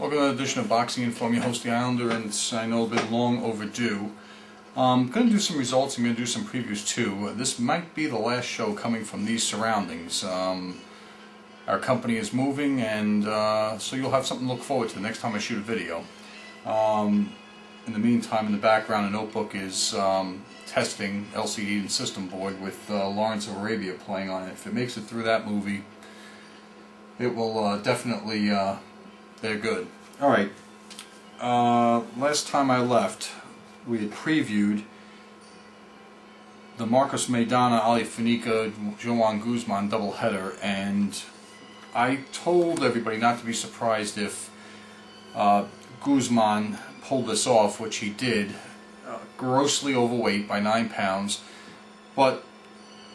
Welcome to another edition of Boxing Info. I'm your host, The Islander, and it's, I know, been long overdue. I'm going to do some results. I'm going to do some previews too. This might be the last show coming from these surroundings. Our company is moving, and so you'll have something to look forward to the next time I shoot a video. In the meantime, in the background, a notebook is testing LCD and system board with Lawrence of Arabia playing on it. If it makes it through that movie, it will definitely, they're good. Alright, last time I left, we had previewed the Marcos Maidana, Ali Funica, Joan Guzman doubleheader, and I told everybody not to be surprised if Guzman pulled this off, which he did, grossly overweight by 9 pounds, but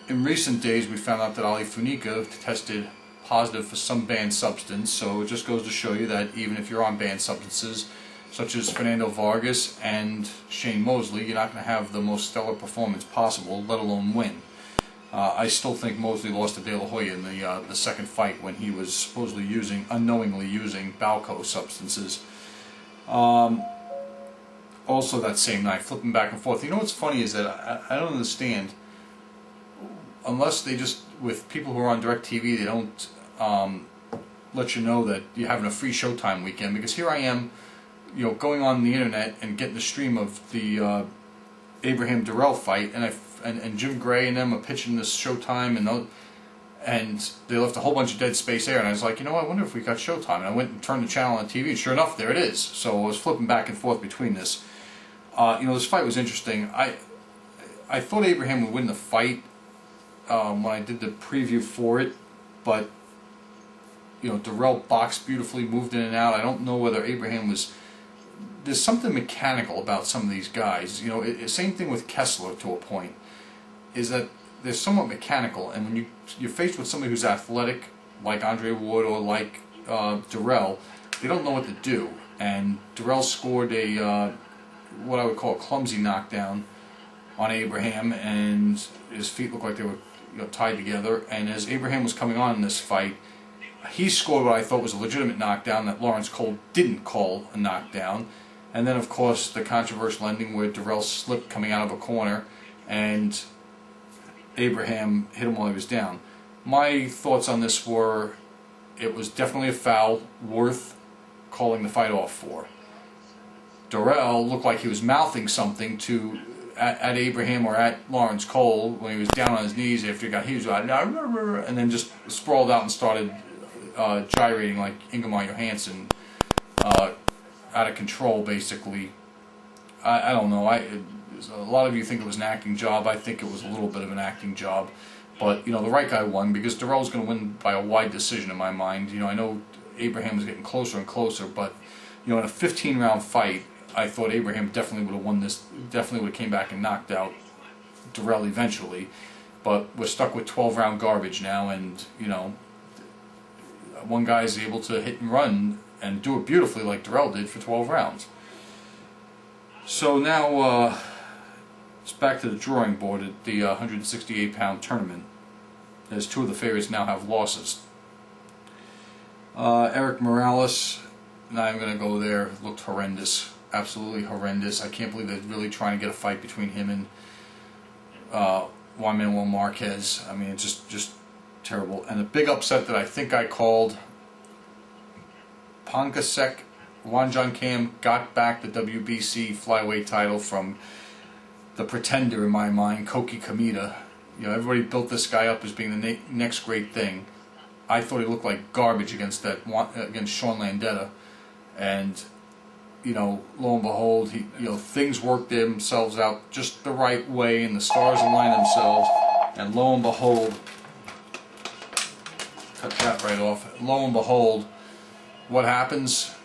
in recent days we found out that Ali Funica tested positive for some banned substance, so it just goes to show you that even if you're on banned substances, such as Fernando Vargas and Shane Mosley, you're not going to have the most stellar performance possible, let alone win. I still think Mosley lost to De La Hoya in the second fight when he was supposedly unknowingly using Balco substances. Also that same night, flipping back and forth. You know what's funny is that I don't understand, unless they just, with people who are on DirecTV, they don't let you know that you're having a free Showtime weekend, because here I am, you know, going on the internet and getting the stream of the Abraham Dirrell fight, and Jim Gray and them are pitching this Showtime, and they left a whole bunch of dead space there, and I was like, you know, I wonder if we got Showtime, and I went and turned the channel on TV, and sure enough, there it is. So I was flipping back and forth between this. You know, this fight was interesting. I thought Abraham would win the fight when I did the preview for it, but you know, Dirrell boxed beautifully, moved in and out. I don't know whether Abraham was... There's something mechanical about some of these guys. You know, same thing with Kessler to a point, is that they're somewhat mechanical, and when you're faced with somebody who's athletic, like Andre Ward or like Dirrell, they don't know what to do. And Dirrell scored a what I would call a clumsy knockdown on Abraham, and his feet looked like they were, you know, tied together. And as Abraham was coming on in this fight, he scored what I thought was a legitimate knockdown that Lawrence Cole didn't call a knockdown. And then, of course, the controversial ending where Dirrell slipped coming out of a corner and Abraham hit him while he was down. My thoughts on this were, it was definitely a foul worth calling the fight off for. Dirrell looked like he was mouthing something at Abraham or at Lawrence Cole when he was down on his knees after he got hit. He was like, and then just sprawled out and started gyrating like Ingemar Johansson, out of control, basically. I don't know. A lot of you think it was an acting job. I think it was a little bit of an acting job. But, you know, the right guy won, because Dirrell was going to win by a wide decision in my mind. You know, I know Abraham was getting closer and closer, but, you know, in a 15-round fight, I thought Abraham definitely would have won this, definitely would have came back and knocked out Dirrell eventually. But we're stuck with 12-round garbage now, and, you know, one guy is able to hit and run and do it beautifully like Dirrell did for 12 rounds. So now it's back to the drawing board at the 168-pound tournament, as two of the favorites now have losses. Eric Morales, not even going to go there, looked horrendous, absolutely horrendous. I can't believe they're really trying to get a fight between him and Juan Manuel Marquez. I mean, it's just terrible. And the big upset that I think I called, Pankasek Wanjan-Kam got back the WBC flyweight title from the pretender in my mind, Koki Kamita. You know, everybody built this guy up as being the next great thing. I thought he looked like garbage against Sean Landeta, and you know, lo and behold, things worked themselves out just the right way, and the stars aligned themselves, and lo and behold, cut that right off. Lo and behold, what happens?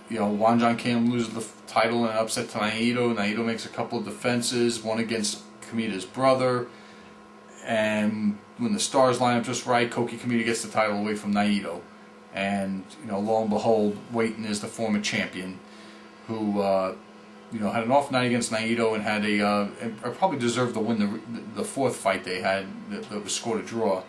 You know, Wanjan-Kam loses the title in an upset to Naito. Naito makes a couple of defenses, one against Kamita's brother, and when the stars line up just right, Koki Kamita gets the title away from Naito. And, you know, lo and behold, Waiting is the former champion, who, you know, had an off night against Naito and had and probably deserved to win the fourth fight they had that was scored a draw.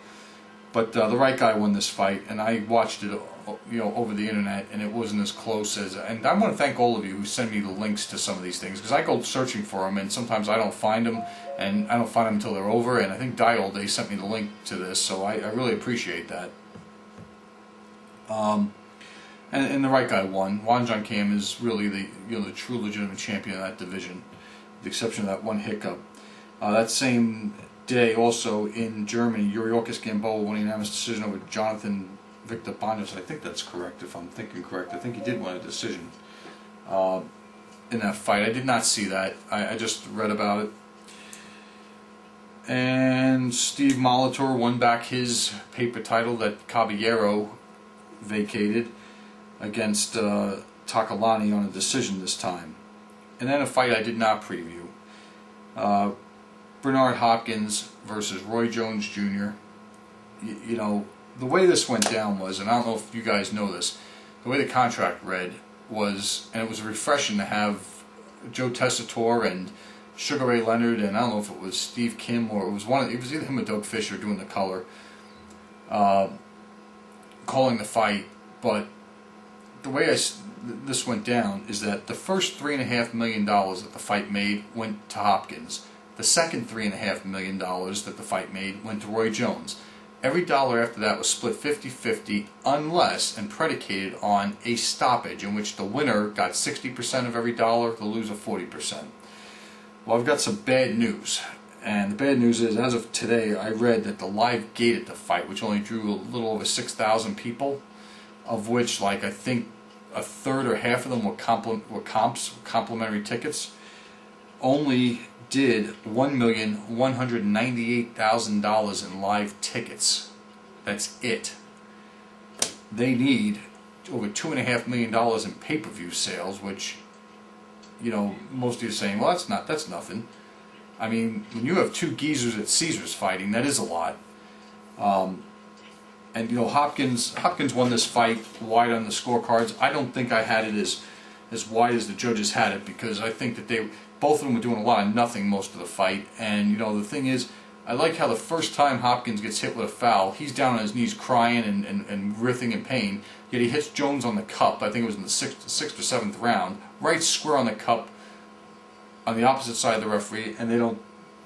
But the right guy won this fight, and I watched it over the internet, and it wasn't as close as. And I want to thank all of you who send me the links to some of these things, because I go searching for them, and sometimes I don't find them, and I don't find them until they're over. And I think Die All Day sent me the link to this, so I really appreciate that. And the right guy won. Wan John Cam is really the true legitimate champion of that division, with the exception of that one hiccup. That same day, also in Germany, Yuriorkis Gamboa won a unanimous decision over Jonathan Victor Bandos. I think that's correct, if I'm thinking correct. I think he did win a decision in that fight. I did not see that. I just read about it. And Steve Molitor won back his paper title that Caballero vacated against Takalani on a decision this time. And then a fight I did not preview. Bernard Hopkins versus Roy Jones Jr. You know, the way this went down was, and I don't know if you guys know this, the way the contract read was, and it was refreshing to have Joe Tessitore and Sugar Ray Leonard, and I don't know if it was Steve Kim or it was either him or Doug Fisher doing the color, calling the fight. But the way this went down is that the first $3.5 million that the fight made went to Hopkins. The second $3.5 million that the fight made went to Roy Jones. Every dollar after that was split 50-50 unless and predicated on a stoppage in which the winner got 60% of every dollar, the loser 40%. Well, I've got some bad news. And the bad news is, as of today, I read that the live gate at the fight, which only drew a little over 6,000 people, of which, like, I think a third or half of them were complimentary tickets, only did $1,198,000 in live tickets. That's it. They need over $2.5 million in pay-per-view sales, which, you know, most of you are saying, well, that's nothing. I mean, when you have two geezers at Caesars fighting, that is a lot. And you know, Hopkins won this fight wide on the scorecards. I don't think I had it as wide as the judges had it, because I think that both of them were doing a lot of nothing most of the fight. And you know, the thing is, I like how the first time Hopkins gets hit with a foul, he's down on his knees crying and writhing in pain. Yet he hits Jones on the cup. I think it was in the sixth or seventh round, right square on the cup, on the opposite side of the referee, and they don't,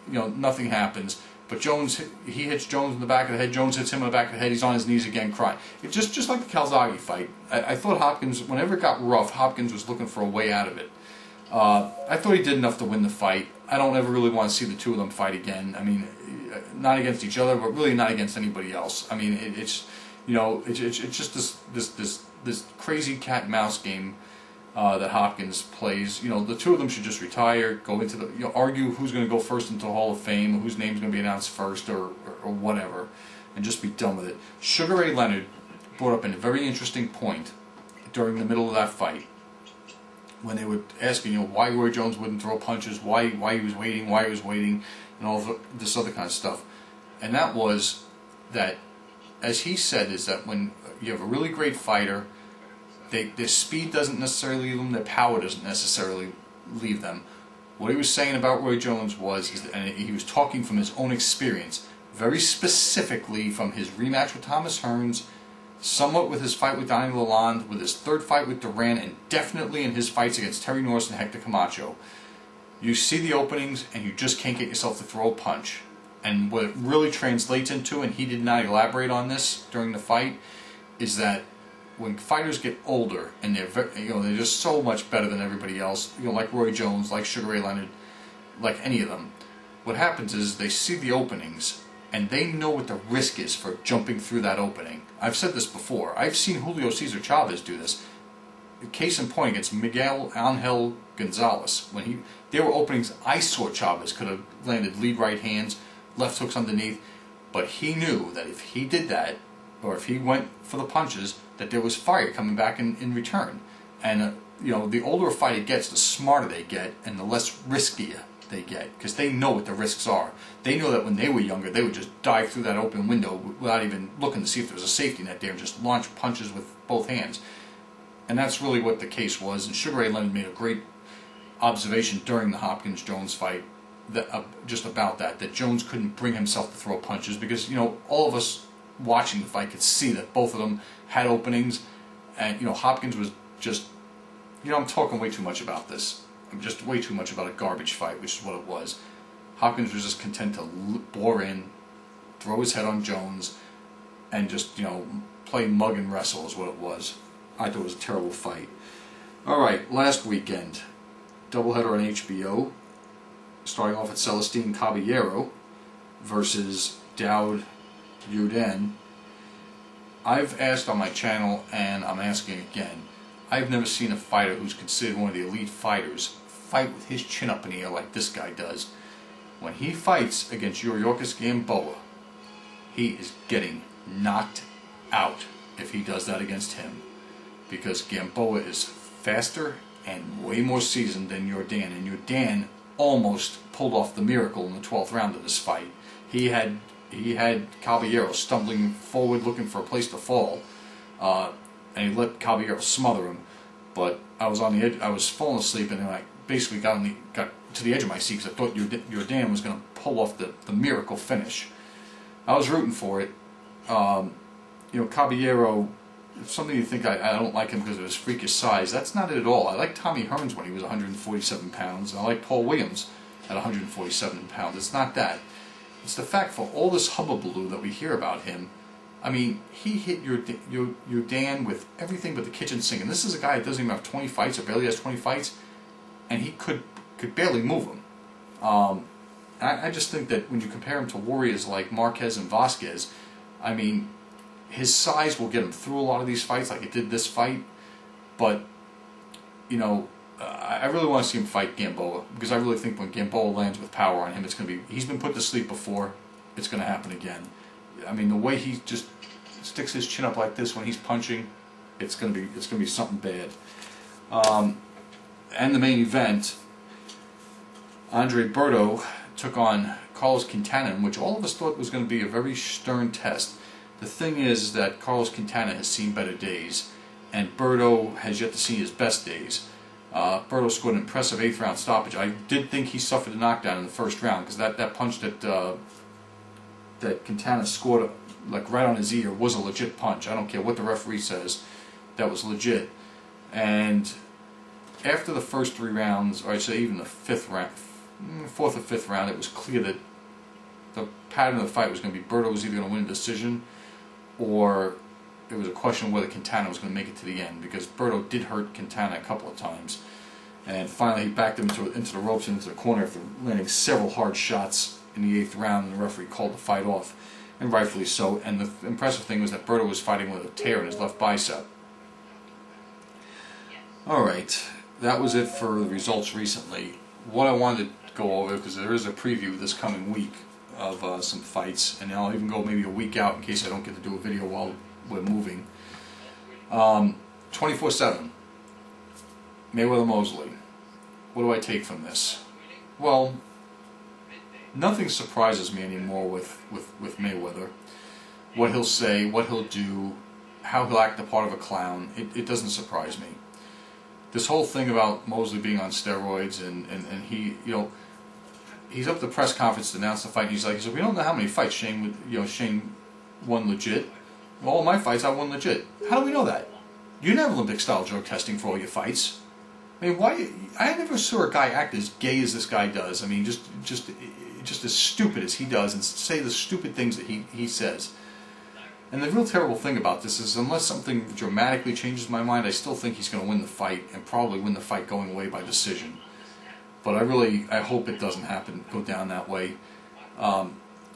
you know, nothing happens. But Jones, he hits Jones in the back of the head. Jones hits him in the back of the head. He's on his knees again, crying. It's just like the Calzaghe fight. I thought Hopkins, whenever it got rough, Hopkins was looking for a way out of it. I thought he did enough to win the fight. I don't ever really want to see the two of them fight again. I mean, not against each other, but really not against anybody else. I mean, it's you know, it's just this crazy cat and mouse game that Hopkins plays. You know, the two of them should just retire, go into the, you know, argue who's going to go first into the Hall of Fame, or whose name's going to be announced first, or whatever, and just be done with it. Sugar Ray Leonard brought up a very interesting point during the middle of that fight, when they were asking, you know, why Roy Jones wouldn't throw punches, why he was waiting, and all of this other kind of stuff. And that was that, as he said, is that when you have a really great fighter, their speed doesn't necessarily leave them, their power doesn't necessarily leave them. What he was saying about Roy Jones was, and he was talking from his own experience, very specifically from his rematch with Thomas Hearns, somewhat with his fight with Donnie Lalonde, with his third fight with Duran, and definitely in his fights against Terry Norris and Hector Camacho. You see the openings, and you just can't get yourself to throw a punch. And what it really translates into, and he did not elaborate on this during the fight, is that when fighters get older and they're just so much better than everybody else, you know, like Roy Jones, like Sugar Ray Leonard, like any of them, what happens is they see the openings and they know what the risk is for jumping through that opening. I've said this before. I've seen Julio Cesar Chavez do this. Case in point against Miguel Angel Gonzalez, when there were openings I saw Chavez could have landed lead right hands, left hooks underneath, but he knew that if he did that, or if he went for the punches, that there was fire coming back in return. And you know, the older a fighter gets, the smarter they get, and the less riskier they get, because they know what the risks are. They know that when they were younger, they would just dive through that open window without even looking to see if there was a safety net there, and just launch punches with both hands. And that's really what the case was. And Sugar Ray Leonard made a great observation during the Hopkins-Jones fight, that, just about that Jones couldn't bring himself to throw punches, because, you know, all of us watching the fight could see that both of them had openings, and Hopkins was just, I'm talking way too much about this. I'm just way too much about a garbage fight, which is what it was. Hopkins was just content to bore in, throw his head on Jones, and just play mug and wrestle is what it was. I thought it was a terrible fight. All right, last weekend, doubleheader on HBO, starting off at Celestine Caballero versus Yuden. I've asked on my channel, and I'm asking again, I've never seen a fighter who's considered one of the elite fighters fight with his chin up in the air like this guy does. When he fights against Yuriorkis Gamboa, he is getting knocked out if he does that against him, because Gamboa is faster and way more seasoned than Yuden, and Yuden almost pulled off the miracle in the 12th round of this fight. He had Caballero stumbling forward looking for a place to fall, and he let Caballero smother him. But I was on the edge. I was falling asleep, and then I basically got to the edge of my seat because I thought Yuden was going to pull off the miracle finish. I was rooting for it. Caballero, something you think I don't like him because of his freakish size. That's not it at all. I like Tommy Hearns when he was 147 pounds. And I like Paul Williams at 147 pounds. It's not that. It's the fact, for all this hubbubaloo that we hear about him, I mean, he hit Yuden with everything but the kitchen sink. And this is a guy that doesn't even have 20 fights, or barely has 20 fights, and he could barely move him. I just think that when you compare him to warriors like Marquez and Vasquez, I mean, his size will get him through a lot of these fights, like it did this fight. But, I really want to see him fight Gamboa, because I really think when Gamboa lands with power on him, it's going to be, he's been put to sleep before, it's going to happen again. I mean, the way he just sticks his chin up like this when he's punching, it's going to be something bad. And the main event, Berto took on Carlos Quintana, which all of us thought was going to be a very stern test. The thing is that Carlos Quintana has seen better days, and Berto has yet to see his best days. Berto scored an impressive 8th round stoppage. I did think he suffered a knockdown in the first round, because that punch that Quintana scored like right on his ear was a legit punch. I don't care what the referee says, that was legit. And after the first 3 rounds, or I'd say even the 4th or 5th round, it was clear that the pattern of the fight was going to be Berto was either going to win a decision, or it was a question of whether Quintana was going to make it to the end, because Berto did hurt Quintana a couple of times. And finally he backed him into the ropes and into the corner after landing several hard shots in the 8th round, and the referee called the fight off, and rightfully so. And the impressive thing was that Berto was fighting with a tear in his left bicep. Alright, that was it for the results recently. What I wanted to go over, because there is a preview this coming week of some fights, and I'll even go maybe a week out in case I don't get to do a video while we're moving. 24/7, Mayweather Mosley. What do I take from this? Well, nothing surprises me anymore with Mayweather. What he'll say, what he'll do, how he'll act the part of a clown, it doesn't surprise me. This whole thing about Mosley being on steroids, and he, he's up at the press conference to announce the fight, and he said, we don't know how many fights Shane won legit. Well, all my fights I won legit. How do we know that? You didn't have Olympic style drug testing for all your fights. I mean, why? I never saw a guy act as gay as this guy does. I mean, just as stupid as he does, and say the stupid things that he says. And the real terrible thing about this is, unless something dramatically changes my mind, I still think he's going to win the fight, and probably win the fight going away by decision. But I hope it doesn't happen, go down that way.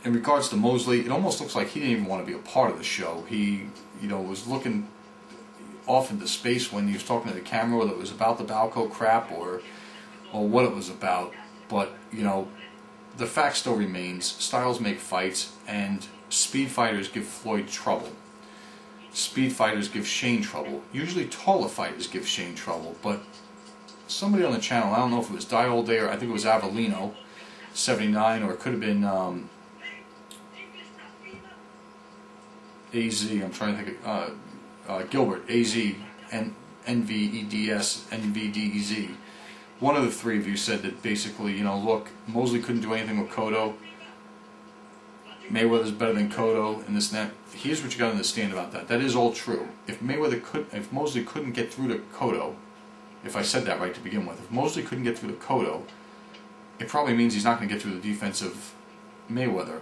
In regards to Mosley, it almost looks like he didn't even want to be a part of the show. He, was looking off into space when he was talking to the camera, whether it was about the Balco crap or what it was about. But, the fact still remains, styles make fights, and speed fighters give Floyd trouble. Speed fighters give Shane trouble. Usually taller fighters give Shane trouble, but somebody on the channel, I don't know if it was Die All Day or I think it was Avellino, 79, or it could have been AZ, I'm trying to think of, Gilbert, AZ, NVEDS, NVDEZ. One of the 3 of you said that basically, look, Mosley couldn't do anything with Cotto. Mayweather's better than Cotto and this and that. Here's what you got to understand about that. That is all true. If Mosley couldn't get through to Cotto, if I said that right to begin with, if Mosley couldn't get through to Cotto, it probably means he's not going to get through the defense of Mayweather.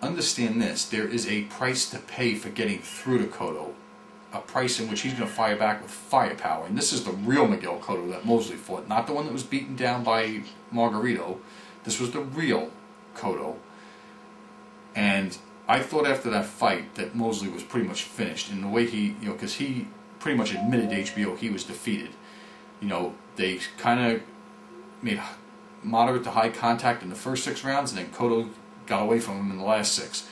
Understand this: there is a price to pay for getting through to Cotto, a price in which he's going to fire back with firepower. And this is the real Miguel Cotto that Mosley fought, not the one that was beaten down by Margarito. This was the real Cotto. And I thought after that fight that Mosley was pretty much finished in the way he, because he pretty much admitted to HBO he was defeated. They kind of made moderate to high contact in the first 6 rounds, and then Cotto got away from him in the last 6.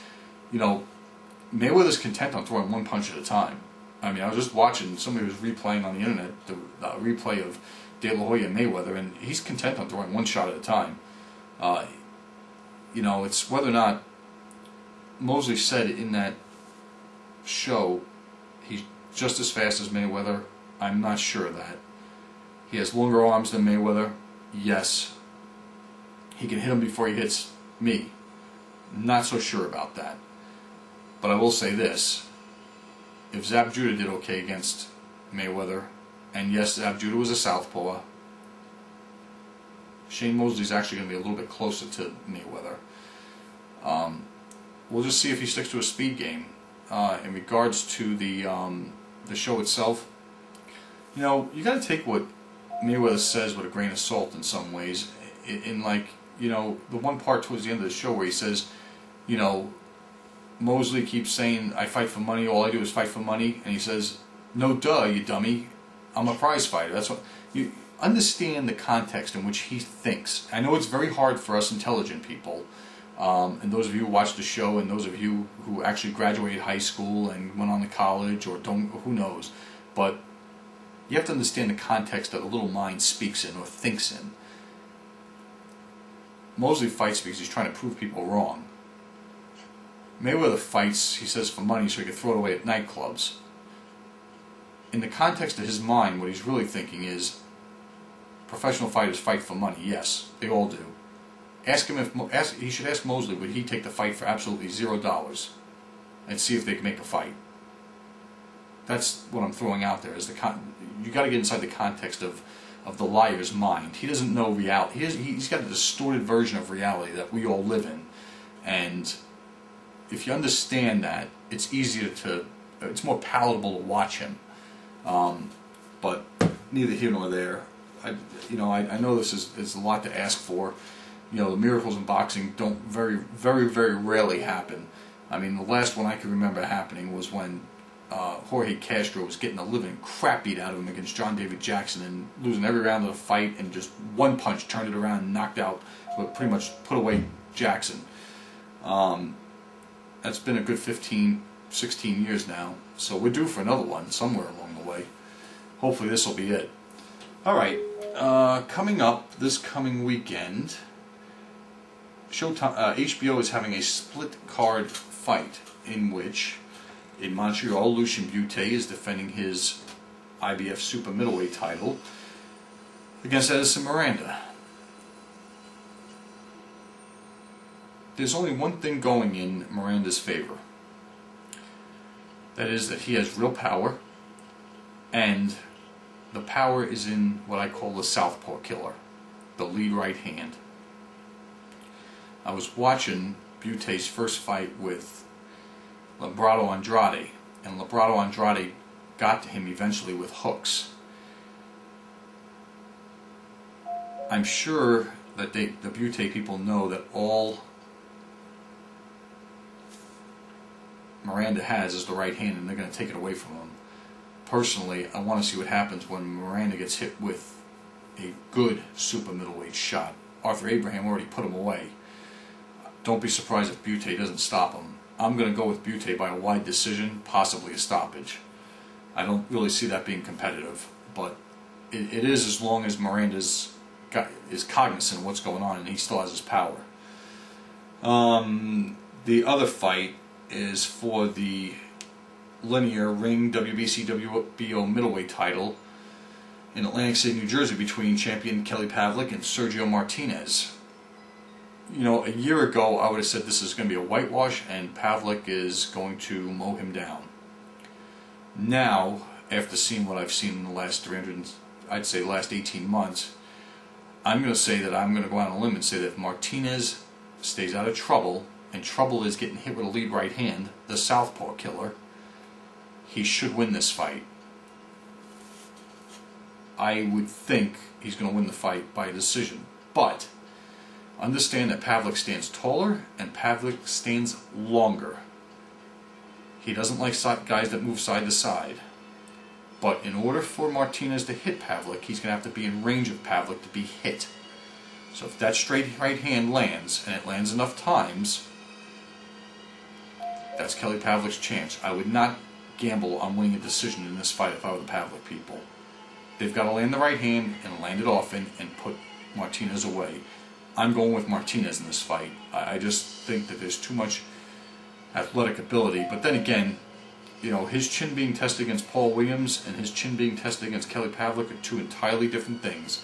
Mayweather's content on throwing one punch at a time. I mean, I was just watching, somebody was replaying on the internet the replay of De La Hoya Mayweather, and he's content on throwing one shot at a time. It's whether or not Mosley said in that show he's just as fast as Mayweather. I'm not sure of that. He has longer arms than Mayweather. Yes. He can hit him before he hits me. Not so sure about that. But I will say this. If Zab Judah did okay against Mayweather, and yes, Zab Judah was a southpaw, Shane Mosley's actually going to be a little bit closer to Mayweather. We'll just see if he sticks to a speed game. In regards to the show itself, you got to take what Mayweather says with a grain of salt in some ways. The one part towards the end of the show where he says, Mosley keeps saying, I fight for money, all I do is fight for money, and he says, no duh, you dummy, I'm a prize fighter. That's what you understand, the context in which he thinks. I know it's very hard for us intelligent people, and those of you who watch the show, and those of you who actually graduated high school and went on to college, or don't, who knows, but you have to understand the context that a little mind speaks in or thinks in. Mosley fights because he's trying to prove people wrong. Mayweather fights, he says, for money so he can throw it away at nightclubs. In the context of his mind, what he's really thinking is, professional fighters fight for money. Yes, they all do. He should ask Mosley, would he take the fight for absolutely $0 and see if they can make a fight. That's what I'm throwing out there. Is you got to get inside the context of the liar's mind. He doesn't know reality. He's got a distorted version of reality that we all live in, and if you understand that, it's it's more palatable to watch him. But neither here nor there. I know this is a lot to ask for. The miracles in boxing don't very, very, very rarely happen. I mean, the last one I can remember happening was when Jorge Castro was getting the living crap beat out of him against John David Jackson and losing every round of the fight, and just one punch turned it around and knocked out, pretty much put away Jackson. That's been a good 15, 16 years now, so we're due for another one somewhere along the way. Hopefully this will be it. Alright, coming up this coming weekend, HBO is having a split card fight in which, in Montreal, Lucien Butte is defending his IBF super middleweight title against Edison Miranda. There's only one thing going in Miranda's favor. That is that he has real power, and the power is in what I call the southpaw killer, the lead right hand. I was watching Butte's first fight with Lebrado Andrade, and Lebrado Andrade got to him eventually with hooks. I'm sure that the Butte people know that all Miranda has is the right hand, and they're going to take it away from him. Personally, I want to see what happens when Miranda gets hit with a good super middleweight shot. Arthur Abraham already put him away. Don't be surprised if Butte doesn't stop him. I'm going to go with Butte by a wide decision, possibly a stoppage. I don't really see that being competitive, but it is, as long as Miranda is cognizant of what's going on and he still has his power. The other fight is for the linear ring WBC WBO middleweight title in Atlantic City, New Jersey, between champion Kelly Pavlik and Sergio Martinez. a year ago I would have said this is going to be a whitewash and Pavlik is going to mow him down. Now, after seeing what I've seen in the last I'd say the last 18 months, I'm going to say that I'm going to go out on a limb and say that if Martinez stays out of trouble, and trouble is getting hit with a lead right hand, the southpaw killer, he should win this fight. I would think he's going to win the fight by a decision. But understand that Pavlik stands taller and Pavlik stands longer. He doesn't like guys that move side to side. But in order for Martinez to hit Pavlik, he's going to have to be in range of Pavlik to be hit. So if that straight right hand lands, and it lands enough times, that's Kelly Pavlik's chance. I would not gamble on winning a decision in this fight if I were the Pavlik people. They've got to land the right hand and land it often and put Martinez away. I'm going with Martinez in this fight. I just think that there's too much athletic ability. But then again, his chin being tested against Paul Williams and his chin being tested against Kelly Pavlik are two entirely different things.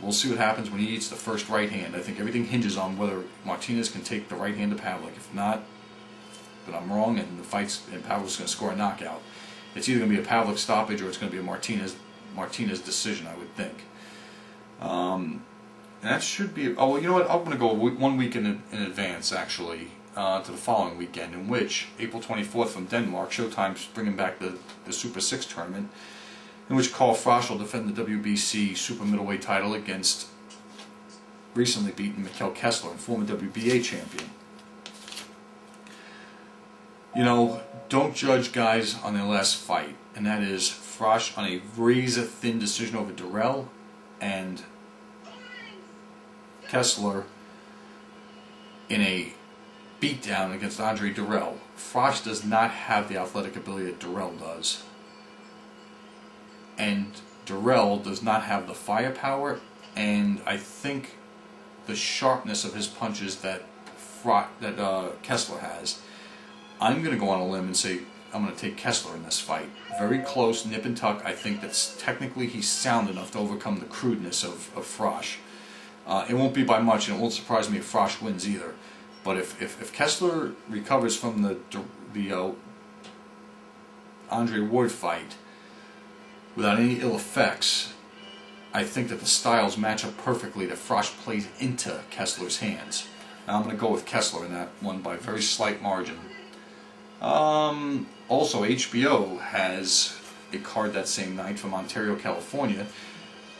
We'll see what happens when he eats the first right hand. I think everything hinges on whether Martinez can take the right hand to Pavlik. If not, then I'm wrong, and Pavlik's going to score a knockout. It's either going to be a Pavlik stoppage or it's going to be a Martinez decision, I would think. And that should be. Oh, well, you know what? I'm going to go 1 week in advance, actually, to the following weekend, in which April 24th from Denmark, Showtime's bringing back the Super 6 tournament, in which Carl Frosch will defend the WBC Super Middleweight title against recently beaten Mikkel Kessler, and former WBA champion. Don't judge guys on their last fight, and that is Frosch on a razor-thin decision over Dirrell, and Kessler in a beatdown against Andre Dirrell. Frosch does not have the athletic ability that Dirrell does, and Dirrell does not have the firepower, and I think the sharpness of his punches that Kessler has. I'm going to go on a limb and say I'm going to take Kessler in this fight. Very close, nip and tuck. I think that technically he's sound enough to overcome the crudeness of Frosch. It won't be by much, and it won't surprise me if Frosch wins either. But if Kessler recovers from the Andre Ward fight without any ill effects, I think that the styles match up perfectly that Frosch plays into Kessler's hands. Now I'm going to go with Kessler in that one by a very slight margin. Also, HBO has a card that same night from Ontario, California,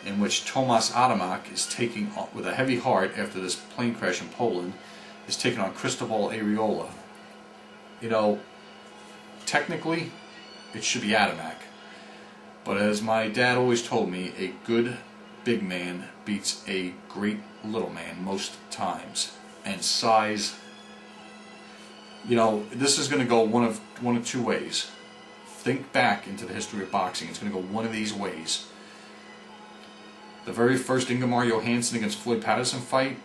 in which Tomasz Adamek is taking, with a heavy heart after this plane crash in Poland, is taking on Cristobal Arreola. Technically, it should be Adamek. But as my dad always told me, a good big man beats a great little man most times. And size, this is going to go one of two ways. Think back into the history of boxing. It's going to go one of these ways. The very first Ingemar Johansson against Floyd Patterson fight,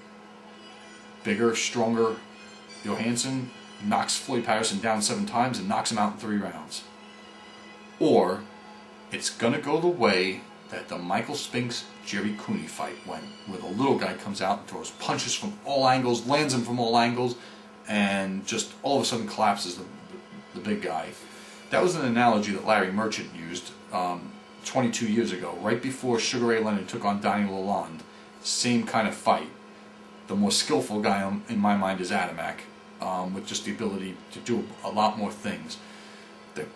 bigger, stronger Johansson knocks Floyd Patterson down 7 times and knocks him out in 3 rounds. Or it's going to go the way that the Michael Spinks Jerry Cooney fight went, where the little guy comes out and throws punches from all angles, lands them from all angles, and just all of a sudden collapses the big guy. That was an analogy that Larry Merchant used 22 years ago, right before Sugar Ray Leonard took on Donnie Lalonde. Same kind of fight. The more skillful guy in my mind is Adamek, with just the ability to do a lot more things. The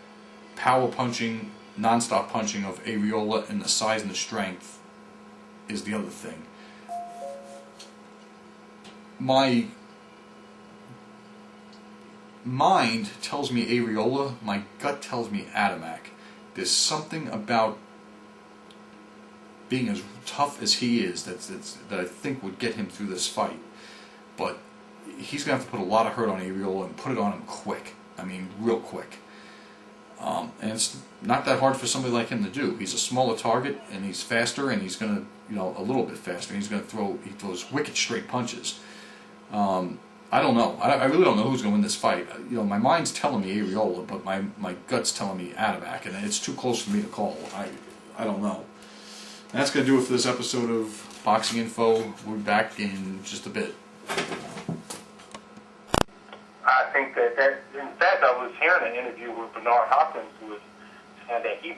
power punching, non-stop punching of Arreola and the size and the strength is the other thing. My mind tells me Arreola, my gut tells me Adamek. There's something about being as tough as he is that I think would get him through this fight. But he's going to have to put a lot of hurt on Arreola and put it on him quick. I mean, real quick. And it's not that hard for somebody like him to do. He's a smaller target, and he's faster, and he's going to, a little bit faster. And he throws wicked straight punches. I don't know. I really don't know who's going to win this fight. My mind's telling me Arreola, but my gut's telling me Adamek, and it's too close for me to call. I don't know. And that's going to do it for this episode of Boxing Info. We'll be back in just a bit. I think that in fact, I was hearing an interview with Bernard Hopkins, who was saying that he